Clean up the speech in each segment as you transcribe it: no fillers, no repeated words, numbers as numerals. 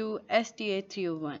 2 STA 301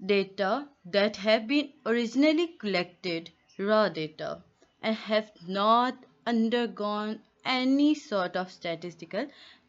Data that have been originally collected, raw data, and have not undergone any sort of statistical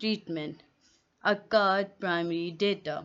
treatment are called primary data.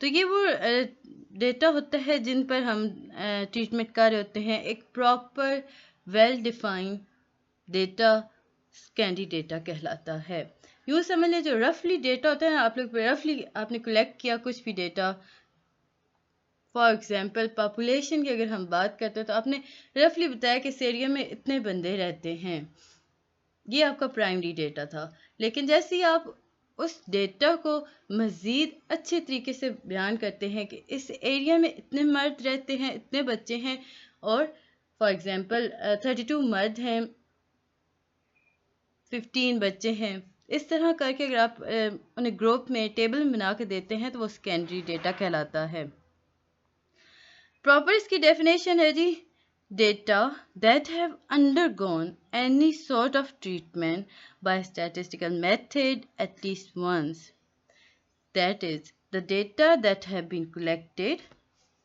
تو یہ وہ data ہوتا ہے جن پر ہم treatment کر رہے ہوتے ہیں. ایک proper well defined data secondary data کہلاتا ہے. یوں سمجھ لیں جو رفلی ڈیٹا ہوتا ہے آپ لوگ رفلی آپ نے کلیکٹ کیا کچھ بھی ڈیٹا، فار ایگزامپل پاپولیشن کی اگر ہم بات کرتے ہیں تو آپ نے رفلی بتایا کہ اس ایریا میں اتنے بندے رہتے ہیں، یہ آپ کا پرائمری ڈیٹا تھا. لیکن جیسے ہی آپ اس ڈیٹا کو مزید اچھے طریقے سے بیان کرتے ہیں کہ اس ایریا میں اتنے مرد رہتے ہیں، اتنے بچے ہیں، اور فار ایگزامپل 32 مرد ہیں، 15 بچے ہیں، اس طرح کر کے اگر آپ انہیں گروپ میں ٹیبل میں بنا کے دیتے ہیں تو وہ سیکنڈری ڈیٹا کہلاتا ہے. پراپر اس کی ڈیفینیشن ہے جی data that have undergone any sort of treatment by statistical method at least once, that is the data that have been collected.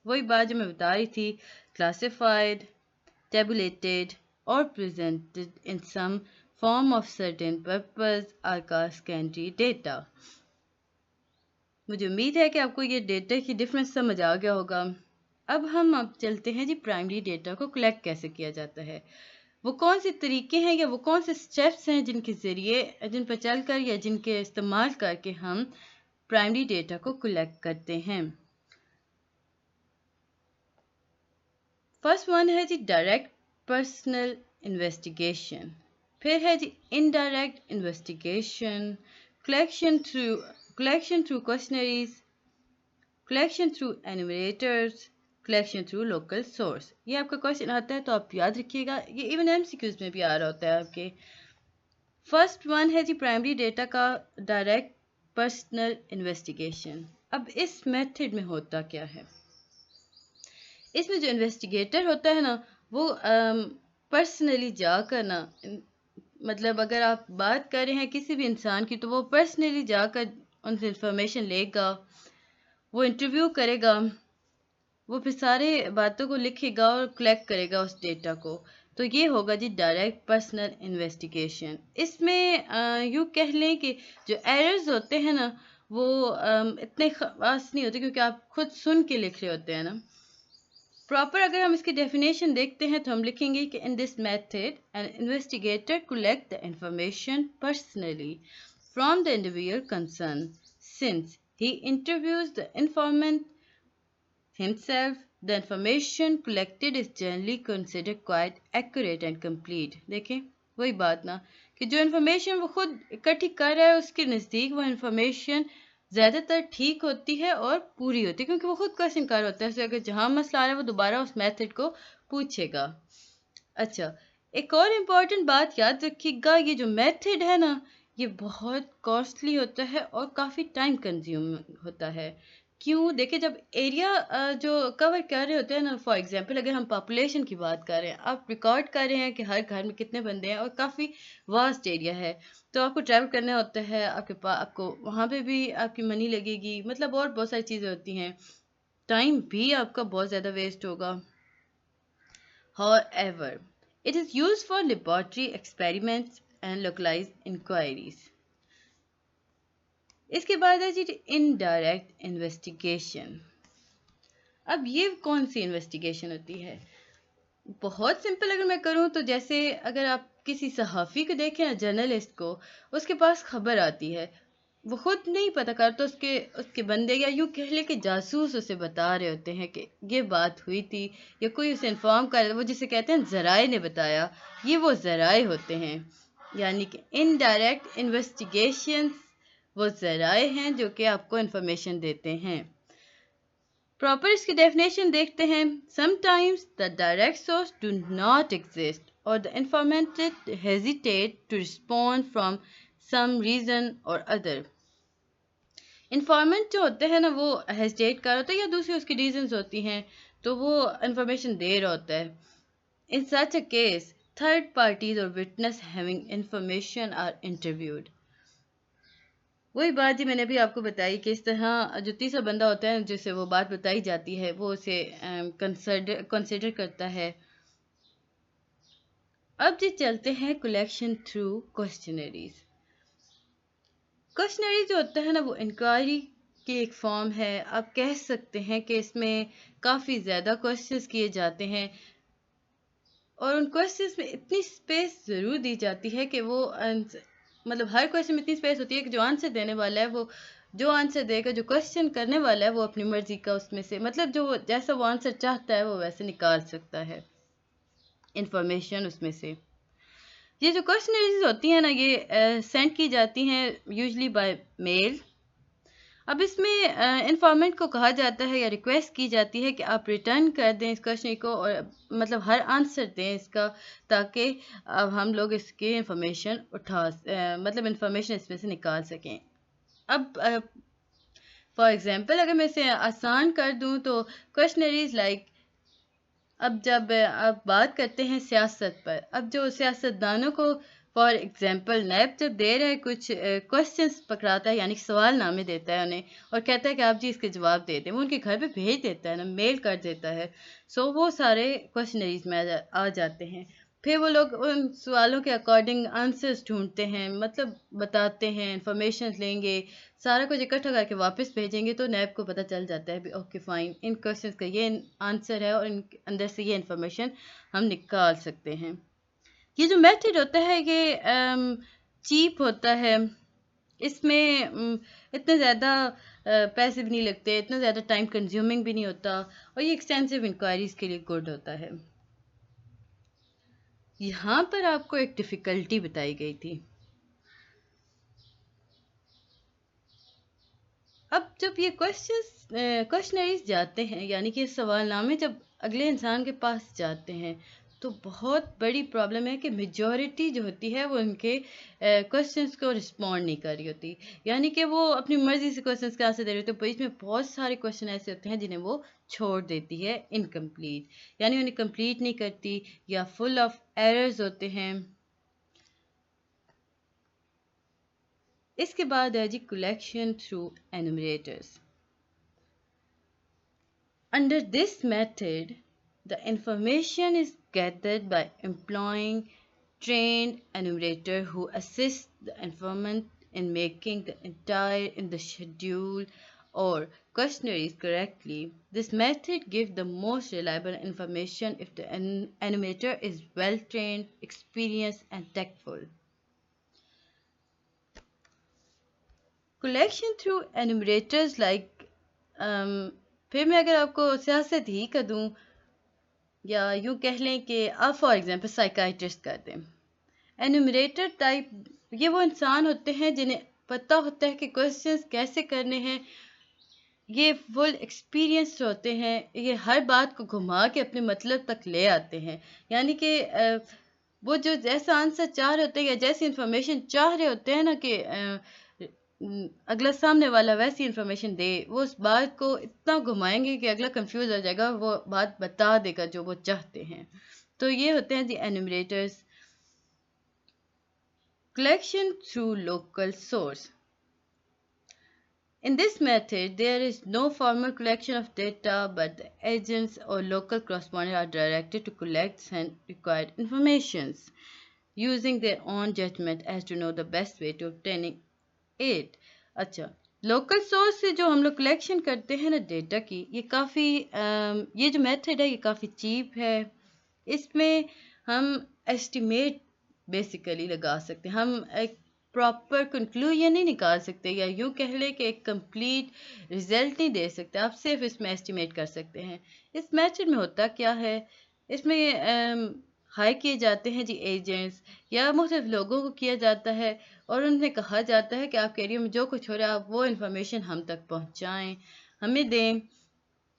وہی بات جو میں بتا رہی تھی، classified, tabulated or presented in some form of certain purpose are called secondary data. مجھے امید ہے کہ آپ کو یہ ڈیٹا کی ڈفرنس سمجھ آ گیا ہوگا. اب چلتے ہیں جی پرائمری ڈیٹا کو کلیکٹ کیسے کیا جاتا ہے، وہ کون سے طریقے ہیں یا وہ کون سے اسٹیپس ہیں جن کے ذریعے جن پر چل کر یا جن کے استعمال کر کے ہم پرائمری ڈیٹا کو کلیکٹ کرتے ہیں. فرسٹ ون ہے جی ڈائریکٹ پرسنل انویسٹیگیشن، پھر ہے جی indirect investigation, collection through questionnaires, collection through enumerators, collection through local source. یہ آپ کا کوشچن آتا ہے تو آپ یاد رکھیے گا، یہ ایون ایم سی کیوز میں بھی آ رہا ہوتا ہے آپ کے. فرسٹ ون ہے جی پرائمری ڈیٹا کا ڈائریکٹ پرسنل انویسٹیگیشن. اب اس میتھڈ میں ہوتا کیا ہے، اس میں جو انویسٹیگیٹر ہوتا ہے نا وہ پرسنلی جا کر نا، مطلب اگر آپ بات کر رہے ہیں کسی بھی انسان کی تو وہ پرسنلی جا کر ان سے انفارمیشن لے گا، وہ انٹرویو کرے گا، وہ پھر سارے باتوں کو لکھے گا اور کلیکٹ کرے گا اس ڈیٹا کو. تو یہ ہوگا جی ڈائریکٹ پرسنل انویسٹیگیشن. اس میں یوں کہہ لیں کہ جو ایررز ہوتے ہیں نا وہ اتنے خاص نہیں ہوتے کیونکہ آپ خود سن کے لکھ رہے ہوتے ہیں نا. پراپر اگر ہم اس کی ڈیفینیشن دیکھتے ہیں تو ہم لکھیں گے کہ in this method an investigator collect the information personally from the individual concerned since he interviews the informant himself. The information collected is generally considered quite accurate and complete. دیکھیں وہی بات نا کہ جو انفارمیشن وہ خود اکٹھی کر رہا ہے اس کے نزدیک وہ انفارمیشن زیادہ تر ٹھیک ہوتی ہے اور پوری ہوتی ہے کیونکہ وہ خود کوسچن کر ہوتا ہے. اگر جہاں مسئلہ آ رہا ہے وہ دوبارہ اس میتھڈ کو پوچھے گا. اچھا ایک اور امپورٹنٹ بات یاد رکھیے گا، یہ جو میتھڈ ہے نا یہ بہت کاسٹلی ہوتا ہے اور کافی ٹائم کنزیوم ہوتا ہے. کیوں؟ دیکھیں جب ایریا جو کور کر رہے ہوتے ہیں نا، فار ایگزامپل اگر ہم پاپولیشن کی بات کر رہے ہیں، آپ ریکارڈ کر رہے ہیں کہ ہر گھر میں کتنے بندے ہیں اور کافی واسٹ ایریا ہے، تو آپ کو ٹریول کرنا ہوتا ہے، آپ کو وہاں پہ بھی آپ کی منی لگے گی، مطلب اور بہت ساری چیزیں ہوتی ہیں، ٹائم بھی آپ کا بہت زیادہ ویسٹ ہوگا. However, it is used for laboratory experiments and localized inquiries. اس کے بعد ہے جی انڈائریکٹ انویسٹیگیشن. اب یہ کون سی انویسٹیگیشن ہوتی ہے؟ بہت سمپل اگر میں کروں تو جیسے اگر آپ کسی صحافی کو دیکھیں نا، جرنلسٹ کو، اس کے پاس خبر آتی ہے، وہ خود نہیں پتہ کرتا، اس کے بندے یا یوں کہہ لے کہ جاسوس اسے بتا رہے ہوتے ہیں کہ یہ بات ہوئی تھی یا کوئی اسے انفارم کر رہا ہے، وہ جسے کہتے ہیں ذرائع نے بتایا، یہ وہ ذرائع ہوتے ہیں. یعنی کہ انڈائریکٹ انویسٹیگیشنز وہ ذرائع ہیں جو کہ آپ کو انفارمیشن دیتے ہیں. پراپر اس کی ڈیفینیشن دیکھتے ہیں. Sometimes the direct source do not exist or the informant hesitate to respond from some reason or other. Informant جو ہوتے ہیں نا وہ ہیزیٹیٹ کر ہوتا ہے یا دوسری اس کی ریزنز ہوتی ہیں تو وہ انفارمیشن دے رہا ہوتا ہے. In such a case, third parties or witness having information are interviewed. وہی بات جی میں نے بھی آپ کو بتائی کہ اس طرح جو تیسرا بندہ ہوتا ہے جسے وہ بات بتائی جاتی ہے وہ اسے کنسیڈر کرتا ہے. اب جی چلتے ہیں کلیکشن تھرو کوسچنریز. کوسچنری جو ہوتا ہے نا وہ انکوائری کی ایک فارم ہے. آپ کہہ سکتے ہیں کہ اس میں کافی زیادہ کوشچنس کیے جاتے ہیں اور ان کوشچنس میں اتنی اسپیس ضرور دی جاتی ہے کہ وہ مطلب ہر کوشچن میں اتنی اسپیس ہوتی ہے کہ جو آنسر دینے والا ہے وہ جو آنسر دے گا، جو کوشچن کرنے والا ہے وہ اپنی مرضی کا اس میں سے مطلب جو جیسا وہ آنسر چاہتا ہے وہ ویسے نکال سکتا ہے انفارمیشن اس میں سے. یہ جو کوشچنریز ہوتی ہیں نا، یہ سینڈ کی جاتی ہیں یوزلی بائی میل. اب اس میں انفارمنٹ کو کہا جاتا ہے یا ریکویسٹ کی جاتی ہے کہ آپ ریٹرن کر دیں اس کوشچن کو اور مطلب ہر آنسر دیں اس کا، تاکہ اب ہم لوگ اس کی انفارمیشن مطلب انفارمیشن اس میں سے نکال سکیں. اب فار ایگزامپل اگر میں اسے آسان کر دوں تو کوشچنریز لائک، اب جب آپ بات کرتے ہیں سیاست پر، اب جو سیاستدانوں کو فار ایگزامپل نیب جب دے رہے کچھ کوشچنس پکڑاتا ہے، یعنی سوال نامے دیتا ہے انہیں اور کہتا ہے کہ آپ جی اس کے جواب دے دیں، وہ ان کے گھر پہ بھیج دیتا ہے نا، میل کر دیتا ہے. سو وہ سارے کوشچنریز میں آ جاتے ہیں. پھر وہ لوگ ان سوالوں کے اکارڈنگ آنسرس ڈھونڈتے ہیں، مطلب بتاتے ہیں، انفارمیشن لیں گے، سارا کچھ اکٹھا کر کے واپس بھیجیں گے تو نیب کو پتہ چل جاتا ہے اوکے فائن، ان کوشچنس کا یہ آنسر ہے اور ان کے اندر سے یہ انفارمیشن ہم نکال سکتے ہیں. یہ جو میتھڈ ہوتا ہے یہ چیپ ہوتا ہے، اس میں اتنے زیادہ پیسے بھی نہیں لگتے، اتنا زیادہ ٹائم کنزیومنگ بھی نہیں ہوتا اور یہ ایکسٹینسو انکوائریز کے لیے گڈ ہوتا ہے. یہاں پر آپ کو ایک ڈیفیکلٹی بتائی گئی تھی. اب جب یہ کوشچنریز جاتے ہیں، یعنی کہ سوال نامے جب اگلے انسان کے پاس جاتے ہیں تو بہت بڑی پرابلم ہے کہ میجورٹی جو ہوتی ہے وہ ان کے کوشچنس کو رسپونڈ نہیں کر رہی ہوتی، یعنی کہ وہ اپنی مرضی سے کوشچنس کا آنسر دے رہے ہوتے ہیں. بیچ میں بہت سارے کوشچن ایسے ہوتے ہیں جنہیں وہ چھوڑ دیتی ہے انکمپلیٹ، یعنی انہیں کمپلیٹ نہیں کرتی یا فل آف ایررز ہوتے ہیں. اس کے بعد ہے جی collection through enumerators. Under this method, the information is gathered by employing trained enumerator who assist the informant in making the entire in the schedule or questionnaires correctly. This method gives the most reliable information if the enumerator is well trained, experienced and tactful. Collection through enumerators like پھر میں اگر آپ کو سیاست ہی کا دوں یا یوں کہہ لیں کہ آپ فار ایگزامپل سائیکائٹرسٹ کر دیں. انومریٹر ٹائپ یہ وہ انسان ہوتے ہیں جنہیں پتہ ہوتا ہے کہ کوشچنس کیسے کرنے ہیں، یہ فل ایکسپیرینسڈ ہوتے ہیں، یہ ہر بات کو گھما کے اپنے مطلب تک لے آتے ہیں، یعنی کہ وہ جو جیسا آنسر چاہ رہے ہوتے ہیں یا جیسی انفارمیشن چاہ رہے ہوتے ہیں نا کہ اگلا سامنے والا ویسی انفارمیشن دے، وہ اس بات کو اتنا گھمائیں گے کہ اگلا کنفیوز ہو جائے گا، وہ بات بتا دے گا جو وہ چاہتے ہیں. تو یہ ہوتے ہیں دی انومریٹرز. Collection through local source. In this method, there is no formal collection of data, but the agents or local correspondents are directed to collect and required informations using their own judgment as to know the best way to obtaining it. اچھا، local source سے جو ہم لوگ collection کرتے ہیں نا data کی، یہ کافی یہ جو میتھڈ ہے یہ کافی چیپ ہے. اس میں ہم ایسٹیمیٹ بیسیکلی لگا سکتے ہیں، ہم ایک پراپر کنکلوژن نہیں نکال سکتے یا یوں کہہ لیں کہ ایک کمپلیٹ رزلٹ نہیں دے سکتے، آپ صرف اس میں ایسٹیمیٹ کر سکتے ہیں. اس میتھڈ میں ہوتا کیا ہے، اس میں ہائر کیے جاتے ہیں جی ایجنٹس یا مختلف لوگوں کو کیا جاتا ہے اور ان میں کہا جاتا ہے کہ آپ کے ایریا میں جو کچھ ہو رہا ہے آپ وہ انفارمیشن ہم تک پہنچائیں، ہمیں دیں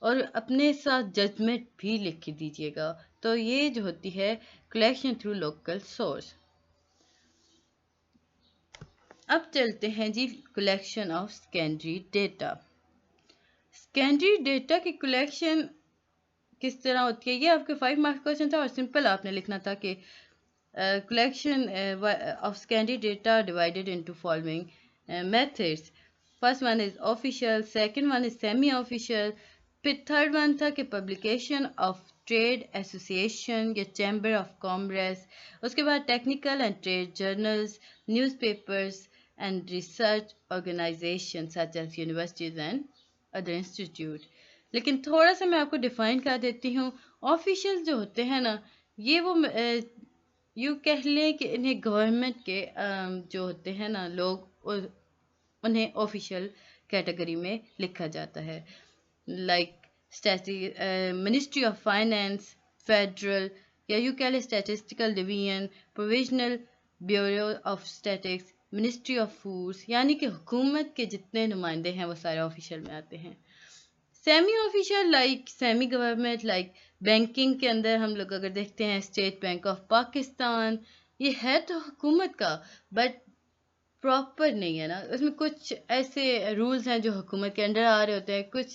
اور اپنے ساتھ ججمنٹ بھی لکھ کے دیجیے گا. تو یہ جو ہوتی ہے کلیکشن تھرو لوکل سورس. اب چلتے ہیں جی collection of secondary data. Secondary data کی کلیکشن کس طرح ہوتی ہے، یہ آپ کے 5 مارکس کوشچن تھا اور سمپل آپ نے لکھنا تھا کہ collection of secondary data divided into following methods. First one is official, second one is semi-official, پھر third one تھا کہ publication of trade association یا chamber of commerce، اس کے بعد technical and trade journals, newspapers, and research organizations such as universities and other institute. لیکن تھوڑا سا میں آپ کو ڈیفائن کر دیتی ہوں. آفیشیل جو ہوتے ہیں نا یہ وہ یوں کہہ لیں کہ انہیں گورنمنٹ کے جو ہوتے ہیں نا لوگ انہیں آفیشیل کیٹیگری میں لکھا جاتا ہے. Like ministry of finance, federal یا یوں کہہ لیں statistical division, provisional bureau of statics, ministry of foods, یعنی کہ حکومت کے جتنے نمائندے ہیں وہ سارے آفیشیل میں آتے ہیں. Semi official like semi government like banking کے اندر ہم لوگ اگر دیکھتے ہیں اسٹیٹ بینک آف پاکستان، یہ ہے تو حکومت کا بٹ پراپر نہیں ہے نا. اس میں کچھ ایسے رولز ہیں جو حکومت کے انڈر آ رہے ہوتے ہیں، کچھ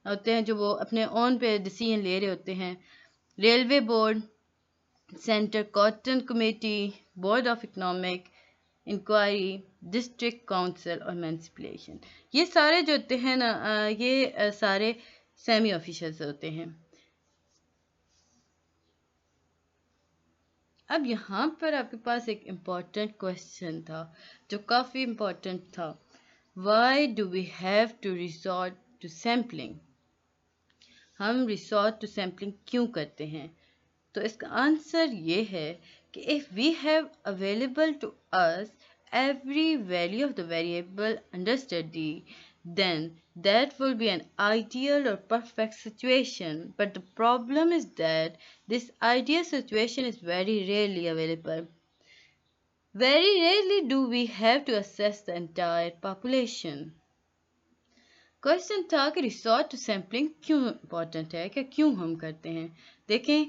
ہوتے ہیں جو وہ اپنے اون پہ ڈیسیژن لے رہے ہوتے ہیں. Railway board, centre cotton committee, board of economic enquiry, district council اور میونسپلیشن، یہ سارے جو ہوتے ہیں نا یہ سارے سیمی آفیشیلز ہوتے ہیں. اب یہاں پر آپ کے پاس ایک امپورٹنٹ کوشچن تھا جو کافی امپورٹنٹ تھا. Why do we have to resort to sampling? ہم ریسورٹ ٹو سیمپلنگ کیوں کرتے ہیں؟ تو اس کا آنسر یہ ہے کہ if we have available to us every value of the variable under study, then that will be an ideal or perfect situation. But the problem is that this ideal situation is very rarely available. Very rarely do we have to assess the entire population. Question تھا کہ resort to sampling کیوں important ہے، کہ کیوں ہم کرتے ہیں. دیکھیں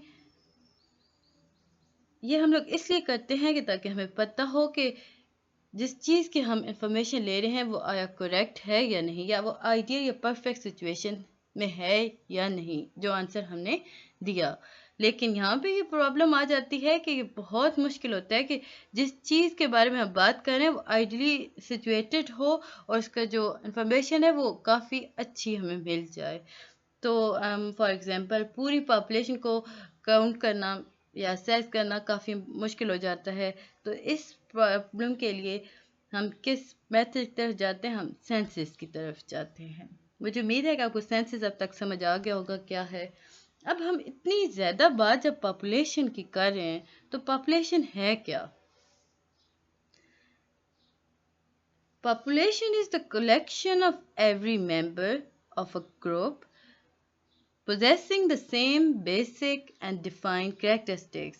یہ ہم لوگ اس لیے کرتے ہیں کہ تاکہ ہمیں پتہ ہو کہ جس چیز کی ہم انفارمیشن لے رہے ہیں وہ آیا کریکٹ ہے یا نہیں، یا وہ آئیڈیل یا پرفیکٹ سچویشن میں ہے یا نہیں جو آنسر ہم نے دیا. لیکن یہاں پہ یہ پرابلم آ جاتی ہے کہ یہ بہت مشکل ہوتا ہے کہ جس چیز کے بارے میں ہم بات کر رہے ہیں وہ آئیڈلی سچویٹڈ ہو اور اس کا جو انفارمیشن ہے وہ کافی اچھی ہمیں مل جائے. تو فار ایگزامپل پوری پاپولیشن کو کاؤنٹ کرنا یا اسیس کرنا کافی مشکل ہو جاتا ہے. تو اس پرابلم کے لیے ہم کس میتھڈ کی طرف جاتے ہیں؟ ہم سینسس کی طرف جاتے ہیں. مجھے امید ہے کہ آپ کو سینسس اب تک سمجھ آ گیا ہوگا کیا ہے. اب ہم اتنی زیادہ بات جب پاپولیشن کی کر رہے ہیں تو پاپولیشن ہے کیا؟ Population is the collection of every member of a group possessing the same basic and defined characteristics,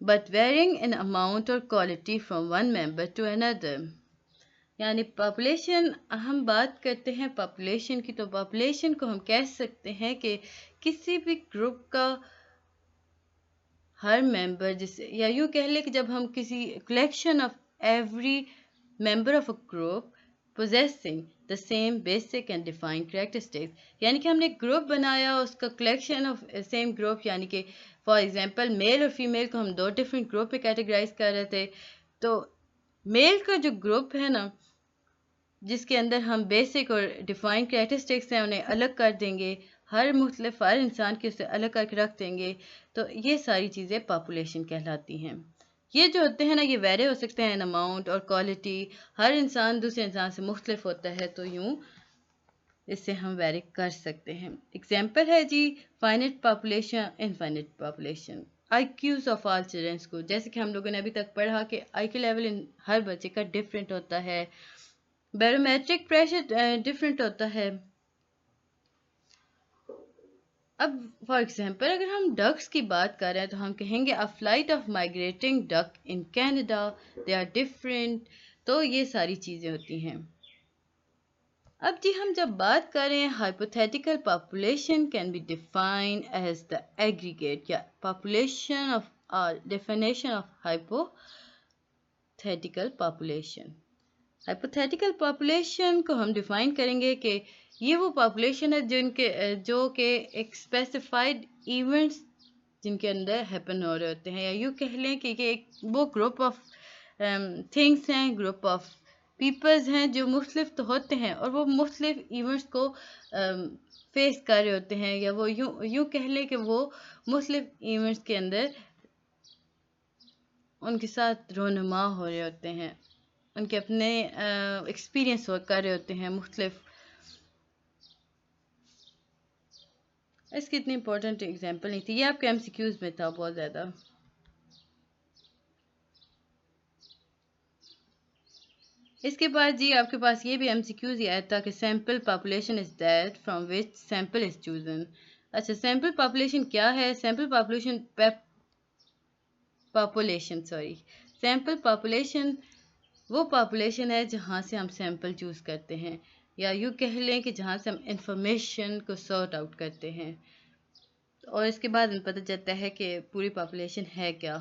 but varying in amount or quality from one member to another. یعنی پاپولیشن ہم بات کرتے ہیں پاپولیشن کی، تو population کو ہم کہہ سکتے ہیں کہ کسی بھی گروپ کا ہر ممبر، جسے یا یوں کہہ لیں کہ جب ہم کسی collection of every member of a group possessing the same basic and defined characteristics، یعنی کہ ہم نے گروپ بنایا اس کا کلیکشن آف سیم گروپ، یعنی کہ فار ایگزامپل میل اور فیمیل کو ہم دو ڈفرینٹ گروپ میں کیٹیگرائز کر رہے تھے. تو میل کا جو گروپ ہے نا جس کے اندر ہم بیسک اور ڈیفائنڈ کریکٹرسٹکس ہیں انہیں الگ کر دیں گے، ہر انسان کے اسے الگ کر کے رکھ دیں گے، تو یہ ساری چیزیں پاپولیشن کہلاتی ہیں. یہ جو ہوتے ہیں نا یہ ویری ہو سکتے ہیں ان اماؤنٹ اور کوالٹی، ہر انسان دوسرے انسان سے مختلف ہوتا ہے تو یوں اس سے ہم ویری کر سکتے ہیں. ایگزامپل ہے جی finite population, infinite population. IQs of all childrens کو، جیسے کہ ہم لوگوں نے ابھی تک پڑھا کہ آئی کیو لیول ہر بچے کا ڈفرینٹ ہوتا ہے، بیرومیٹرک پریشر ڈفرینٹ ہوتا ہے. اب فار ایگزامپل اگر ہم ڈکس کی بات کر رہے ہیں تو ہم کہیں گے flight of migrating duck in Canada they are different. تو یہ ساری چیزیں ہوتی ہیں. اب جی ہم جب بات کر رہے ہیں hypothetical population can be defined as the aggregate یا population of definition of hypothetical population. Hypothetical population کو ہم ڈیفائن کریں گے کہ یہ وہ پاپولیشن ہے جو کہ ایک اسپیسیفائڈ ایونٹس جن کے اندر ہیپن ہو رہے ہوتے ہیں، یا یوں کہہ لیں کہ ایک وہ گروپ آف تھنگس ہیں، گروپ آف پیپلز ہیں جو مختلف تو ہوتے ہیں اور وہ مختلف ایونٹس کو فیس کر رہے ہوتے ہیں، یا وہ یوں کہہ لیں کہ وہ مختلف ایونٹس کے اندر ان کے ساتھ رونما ہو رہے ہوتے ہیں، ان کے اپنے ایکسپیرینس کر رہے ہوتے ہیں مختلف. اس کی اتنی امپورٹنٹ ایگزامپل نہیں تھی، یہ آپ کے ایم سی کیوز میں تھا بہت زیادہ. اس کے بعد جی آپ کے پاس یہ بھی ایم سی کیوز ہی آیا تھا کہ sample population is that from which sample is chosen. اچھا سیمپل پاپولیشن کیا ہے؟ سیمپل پاپولیشن وہ پاپولیشن ہے جہاں سے ہم سیمپل چوز کرتے ہیں، یا یوں کہہ لیں کہ جہاں سے ہم انفارمیشن کو سارٹ آؤٹ کرتے ہیں، اور اس کے بعد ہمیں پتہ چلتا ہے کہ پوری پاپولیشن ہے کیا.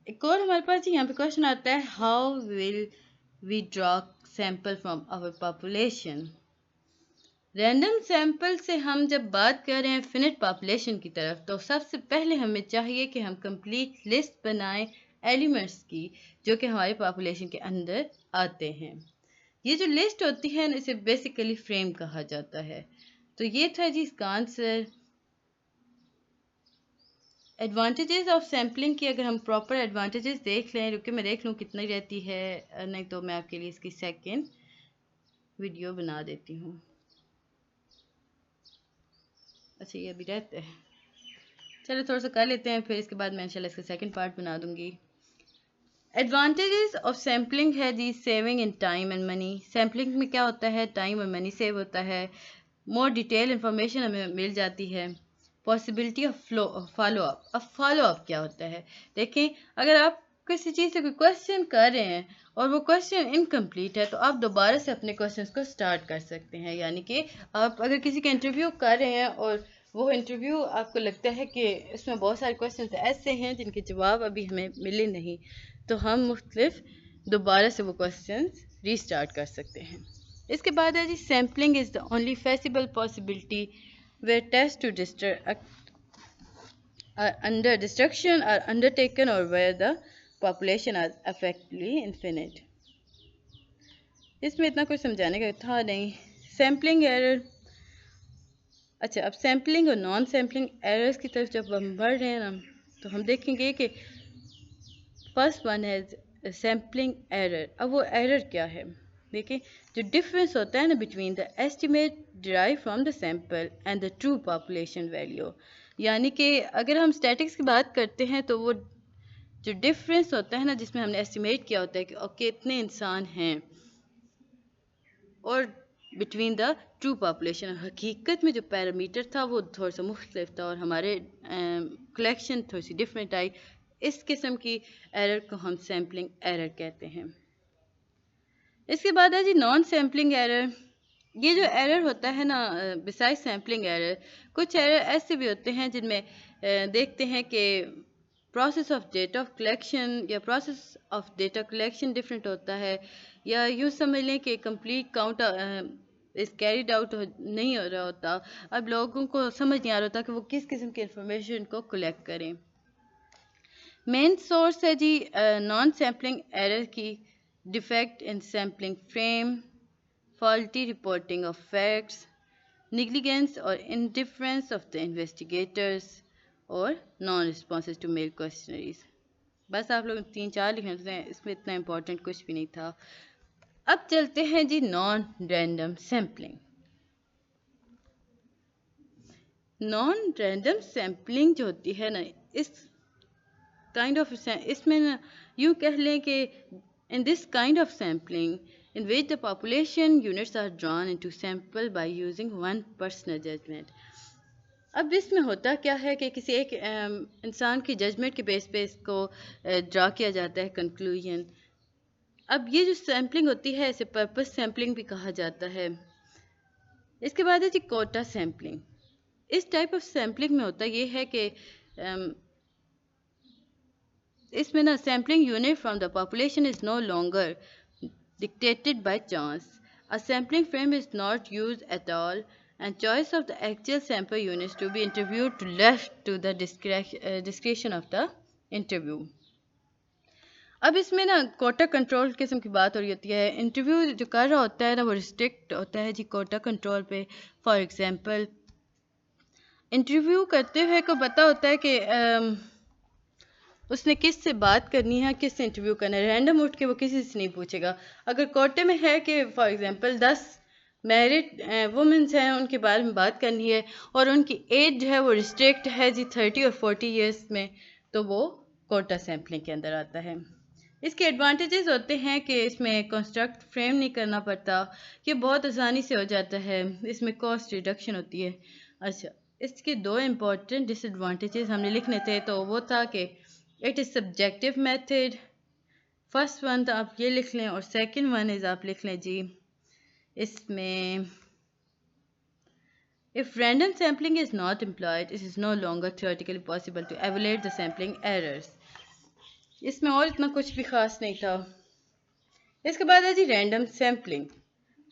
ایک اور ہمارے پاس یہاں پہ کوشچن آتا ہے how will we draw sample from our population. Random sample سے ہم جب بات کر رہے ہیں فنٹ پاپولیشن کی طرف، تو سب سے پہلے ہمیں چاہیے کہ ہم کمپلیٹ لسٹ بنائیں ایلیمنٹس کی جو کہ ہماری پاپولیشن کے اندر آتے ہیں. یہ جو لسٹ ہوتی ہے اسے بیسیکلی فریم کہا جاتا ہے. تو یہ تھا جی اس کا آنسر. ایڈوانٹیجز آف سیمپلنگ کی اگر ہم پراپر ایڈوانٹیجز دیکھ لیں، رکے میں دیکھ لوں کتنی رہتی ہے، نہیں تو میں آپ کے لیے اس کی سیکنڈ ویڈیو بنا دیتی ہوں. اچھا یہ ابھی رہتے ہیں، چلو تھوڑا سا کر لیتے ہیں، پھر اس کے بعد میں انشاءاللہ اس کا سیکنڈ پارٹ بنا دوں گی. ایڈوانٹیجز آف سیمپلنگ ہے جی saving in time and money. Sampling میں کیا ہوتا ہے؟ ٹائم اور منی سیو ہوتا ہے. مور ڈیٹیل انفارمیشن ہمیں مل جاتی ہے. Possibility of follow up. اب فالو اپ کیا ہوتا ہے؟ دیکھیں اگر آپ کسی چیز سے کوئی کوشچن کر رہے ہیں اور وہ کوشچن انکمپلیٹ ہے، تو آپ دوبارہ سے اپنے کوشچنس کو سٹارٹ کر سکتے ہیں. یعنی کہ آپ اگر کسی کا انٹرویو کر رہے ہیں اور وہ انٹرویو آپ کو لگتا ہے کہ اس میں بہت سارے کوشچنس ایسے ہیں جن کے جواب ابھی ہمیں ملے نہیں، تو ہم مختلف دوبارہ سے وہ کوشچنس ری سٹارٹ کر سکتے ہیں. اس کے بعد ہے جی sampling is the only feasible possibility where tests to destruction are undertaken or where the population are effectively infinite. اس میں اتنا کچھ سمجھانے کا تھا نہیں. Sampling error. اچھا اب سیمپلنگ اور نان سیمپلنگ ایررز کی طرف جب ہم بڑھ رہے ہیں نا، تو ہم دیکھیں گے کہ فرسٹ ون ہے سیمپلنگ ایرر. اب وہ ایرر کیا ہے؟ دیکھیں جو ڈفرینس ہوتا ہے نا between the estimate derive from the sample and the true population value. یعنی کہ اگر ہم اسٹیٹکس کی بات کرتے ہیں تو وہ جو ڈفرینس ہوتا ہے نا جس میں ہم نے ایسٹیمیٹ کیا ہوتا ہے کہ اوکے اتنے انسان ہیں، اور بٹوین دا ٹرو پاپولیشن حقیقت میں جو پیرامیٹر تھا وہ تھوڑا سا مختلف تھا اور ہمارے کلیکشن تھوڑی سی ڈفرینٹ آئی. اس قسم کی ایرر کو ہم سیمپلنگ ایرر کہتے ہیں. اس کے بعد ہے جی نان سیمپلنگ ایرر. یہ جو ایرر ہوتا ہے نا بسائز سیمپلنگ ایرر، کچھ ایرر ایسے بھی ہوتے ہیں جن میں دیکھتے ہیں کہ پروسیس آف ڈیٹا کلیکشن یا process of data collection different ہوتا ہے، یا یوں سمجھ لیں کہ کمپلیٹ کاؤنٹ اس کیریڈ آؤٹ نہیں ہو رہا ہوتا. اب لوگوں کو سمجھ نہیں آ رہا ہوتا کہ وہ کس قسم کی انفارمیشن کو کلیکٹ کریں. مین سورس ہے جی نان سیمپلنگ ایرر کی defect in sampling frame, faulty reporting of facts, negligence اور انڈیفرنس آف دا انویسٹیگیٹرس، اور نان رسپانسز ٹو میل کوشچنریز. بس آپ لوگ 3-4 لکھنے ہیں، اس میں اتنا امپورٹنٹ کچھ بھی نہیں تھا. اب چلتے ہیں جی non random sampling. Non random sampling جو ہوتی ہے نا اس میں نا یوں کہہ لیں کہ in this kind of sampling in which the population units are drawn into sample by using one personal judgment. اب اس میں ہوتا کیا ہے کہ کسی ایک انسان کی ججمنٹ کے بیس پہ اس کو ڈرا کیا جاتا ہے کنکلوژن. اب یہ جو سیمپلنگ ہوتی ہے اسے پرپس سیمپلنگ بھی کہا جاتا ہے. اس کے بعد ہے جی کوٹا سیمپلنگ. اس ٹائپ آف سیمپلنگ میں ہوتا یہ ہے کہ اس میں نا sampling unit from the population is no longer dictated by chance. A sampling frame is not used at all and choice of the actual sample units to be interviewed to left to the discretion of the interview. اب اس میں نا quota control قسم کی بات ہو رہی ہوتی ہے. Interview جو کر رہا ہوتا ہے نا وہ ریسٹرکٹ ہوتا ہے جی کوٹا کنٹرول پہ. فار ایگزامپل انٹرویو کرتے ہوئے کو پتہ ہوتا ہے کہ اس نے کس سے بات کرنی ہے، کس سے انٹرویو کرنا ہے. رینڈم اٹھ کے وہ کسی سے نہیں پوچھے گا. اگر کوٹے میں ہے کہ فار ایگزامپل 10 میرڈ وومنس ہیں، ان کے بارے میں بات کرنی ہے اور ان کی ایج جو ہے وہ ریسٹرکٹ ہے جی 30 اور 40 ایئرس میں، تو وہ کوٹا سیمپلنگ کے اندر آتا ہے. اس کے ایڈوانٹیجز ہوتے ہیں کہ اس میں کنسٹرکٹ فریم نہیں کرنا پڑتا، یہ بہت آسانی سے ہو جاتا ہے، اس میں کاسٹ ریڈکشن ہوتی ہے. اچھا، اس کے 2 امپورٹنٹ ڈس ایڈوانٹیجز ہم نے لکھنے تھے، تو وہ تھا کہ it is subjective method. First one تو آپ یہ لکھ لیں، اور سیکنڈ ون از آپ لکھ لیں جی اس میں if random sampling is not employed, it is no longer theoretically possible to evaluate the sampling errors. اس میں اور اتنا کچھ بھی خاص نہیں تھا. اس کے بعد ہے جی رینڈم سیمپلنگ.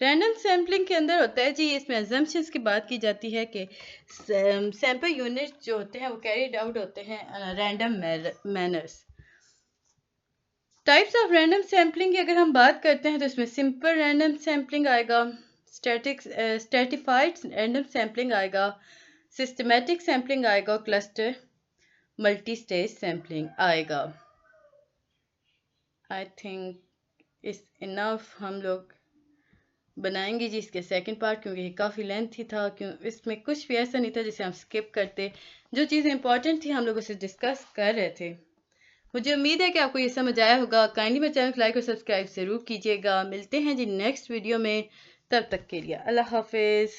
رینڈم سیمپلنگ کے اندر ہوتا ہے جی اس میں assumptions کی بات کی جاتی ہے کہ سیمپل یونٹ جو ہوتے ہیں وہ کیریڈ آؤٹ ہوتے ہیں random manners. Types of random sampling کی اگر ہم بات کرتے ہیں تو اس میں سمپل رینڈم سیمپلنگ آئے گا، اسٹریٹیفائڈ رینڈم سیمپلنگ آئے گا، سسٹمیٹک سیمپلنگ آئے گا، کلسٹر ملٹی سٹیج سیمپلنگ آئے گا. آئی تھنک اس انف ہم لوگ بنائیں گے جی اس کے سیکنڈ پارٹ، کیونکہ یہ کافی لینتھی تھا. اس میں کچھ بھی ایسا نہیں تھا جسے ہم سکپ کرتے، جو چیزیں امپورٹنٹ تھی ہم لوگ اسے ڈسکس کر رہے تھے. مجھے امید ہے کہ آپ کو یہ سمجھ آیا ہوگا. کائنڈلی میرے چینل کو لائک اور سبسکرائب ضرور کیجیے گا. ملتے ہیں جی نیکسٹ ویڈیو میں، تب تک کے لیے اللہ حافظ.